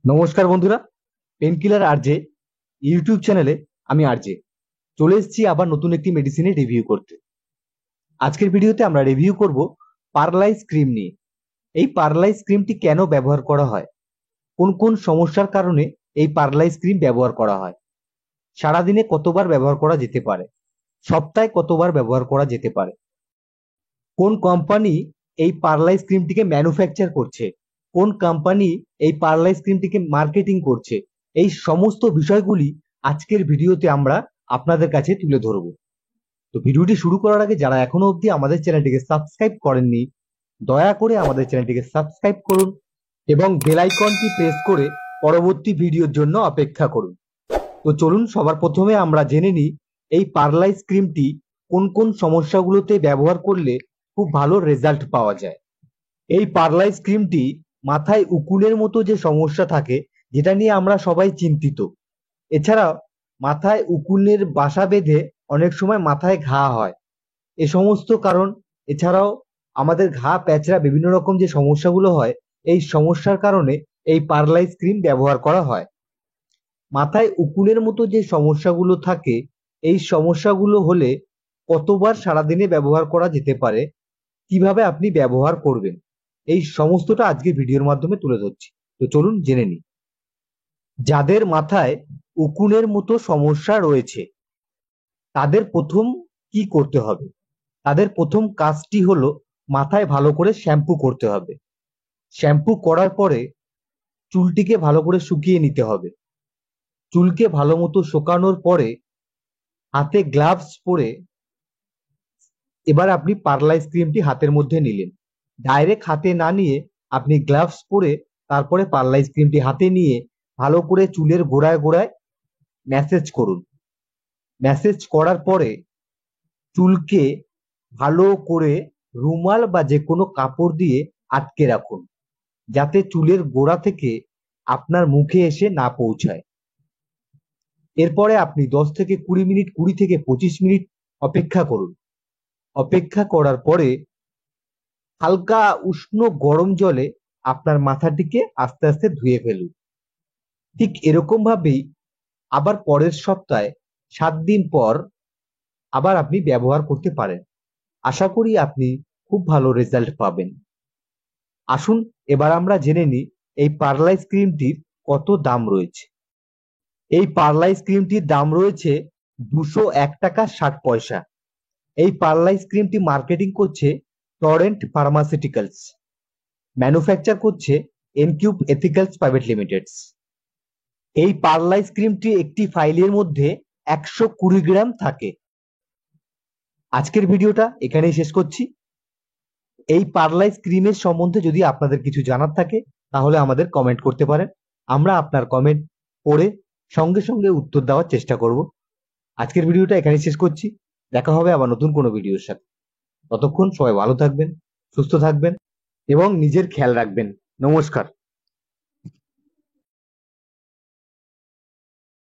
নমস্কার বন্ধুরা, painkiller RJ YouTube চ্যানেলে আমি আরজে চলে এসেছি আবার নতুন একটি মেডিসিনের রিভিউ করতে। আজকের ভিডিওতে আমরা রিভিউ করব পারলাইজ ক্রিম নিয়ে। এই পারলাইজ ক্রিমটি কেন ব্যবহার করা হয়, কোন কোন সমস্যার কারণে এই পারলাইজ ক্রিম ব্যবহার করা হয়, সারাদিনে কতবার ব্যবহার করা যেতে পারে, সপ্তাহে কতবার ব্যবহার করা যেতে পারে, কোন কোম্পানি এই পারলাইজ ক্রিমটিকে ম্যানুফ্যাকচার করছে, কোন কোম্পানি এই পারলাইজ ক্রিমটিকে মার্কেটিং করছে, এই সমস্ত বিষয়গুলি আজকের ভিডিওতে আমরা আপনাদের কাছে তুলে ধরব। তো ভিডিওটি শুরু করার আগে যারা এখনো অবধি আমাদের চ্যানেলটিকে সাবস্ক্রাইব করেননি, দয়া করে আমাদের চ্যানেলটিকে সাবস্ক্রাইব করুন এবং বেল আইকনটি প্রেস করে পরবর্তী ভিডিওর জন্য অপেক্ষা করুন। তো চলুন সবার প্রথমে আমরা জেনে নিই এই পারলাইজ ক্রিমটি কোন কোন সমস্যাগুলোতে ব্যবহার করলে খুব ভালো রেজাল্ট পাওয়া যায়। এই পারলাইজ ক্রিমটি মাথায় উকুনের মতো যে সমস্যা থাকে, যেটা নিয়ে আমরা সবাই চিন্তিত। এছাড়াও মাথায় উকুনের বাসা বেঁধে অনেক সময় মাথায় ঘা হয়, এ সমস্ত কারণ। এছাড়াও আমাদের ঘা প্যাঁচড়া বিভিন্ন রকম যে সমস্যাগুলো হয়, এই সমস্যার কারণে এই পারলাইজ ক্রিম ব্যবহার করা হয়। মাথায় উকুনের মতো যে সমস্যাগুলো থাকে, এই সমস্যাগুলো হলে কতবার সারাদিনে ব্যবহার করা যেতে পারে, কিভাবে আপনি ব্যবহার করবেন, এই সমস্তটা আজকে ভিডিওর মাধ্যমে তুলে ধরছি। তো চলুন জেনে নিই। যাদের মাথায় উকুনের মতো সমস্যা রয়েছে তাদের প্রথম কি করতে হবে, তাদের প্রথম কাজটি হলো মাথায় ভালো করে শ্যাম্পু করতে হবে। শ্যাম্পু করার পরে চুলটিকে ভালো করে শুকিয়ে নিতে হবে। চুলকে ভালো মতো শুকানোর পরে হাতে গ্লাভস পরে এবার আপনি পারলাইজ ক্রিমটি হাতের মধ্যে নিলেন। ডাইরেক্ট হাতে না নিয়ে আপনি গ্লাভস পরে তারপরে পারলাইজ ক্রিমটি হাতে নিয়ে ভালো করে চুলের গোড়ায় গোড়ায় ম্যাসেজ করুন। ম্যাসেজ করার পরে চুলকে ভালো করে রুমাল বা যে কোনো কাপড় দিয়ে আটকে রাখুন, যাতে চুলের গোড়া থেকে আপনার মুখে এসে না পৌঁছায়। এরপরে আপনি 10 থেকে 20 মিনিট, 20 থেকে 25 মিনিট অপেক্ষা করুন। অপেক্ষা করার পরে হালকা উষ্ণ গরম জলে আপনার মাথাটিকে আস্তে আস্তে ধুয়ে ফেলুন। ঠিক এরকম ভাবেই আবার পরের সপ্তাহে 7 দিন পর আবার আপনি ব্যবহার করতে পারেন। আশা করি আপনি খুব ভালো রেজাল্ট পাবেন। আসুন এবার আমরা জেনে নিই এই পারলাইজ ক্রিমটির কত দাম রয়েছে। এই পারলাইজ ক্রিমটির দাম রয়েছে 201 টাকা 60 পয়সা। এই পারলাইজ ক্রিমটি মার্কেটিং করছে টরেন্ট ফার্মাসিউটিক্যালস, ম্যানুফ্যাকচার করছে এনকিউব এথিক্যালস প্রাইভেট লিমিটেড। এই পারলাইজ ক্রিমটি একটি ফাইলের মধ্যে 120 গ্রাম থাকে। আজকের ভিডিওটা এখানেই শেষ করছি। এই পারলাইজ ক্রিমের সম্বন্ধে যদি আপনাদের কিছু জানার থাকে তাহলে আমাদের কমেন্ট করতে পারেন। আমরা আপনার কমেন্ট পড়ে সঙ্গে সঙ্গে উত্তর দেওয়ার চেষ্টা করব। আজকের ভিডিওটা এখানেই শেষ করছি। দেখা হবে আবার নতুন কোনো ভিডিওর সাথে। ততক্ষণ সবাই ভালো থাকবেন, সুস্থ থাকবেন এবং নিজের খেয়াল রাখবেন। নমস্কার।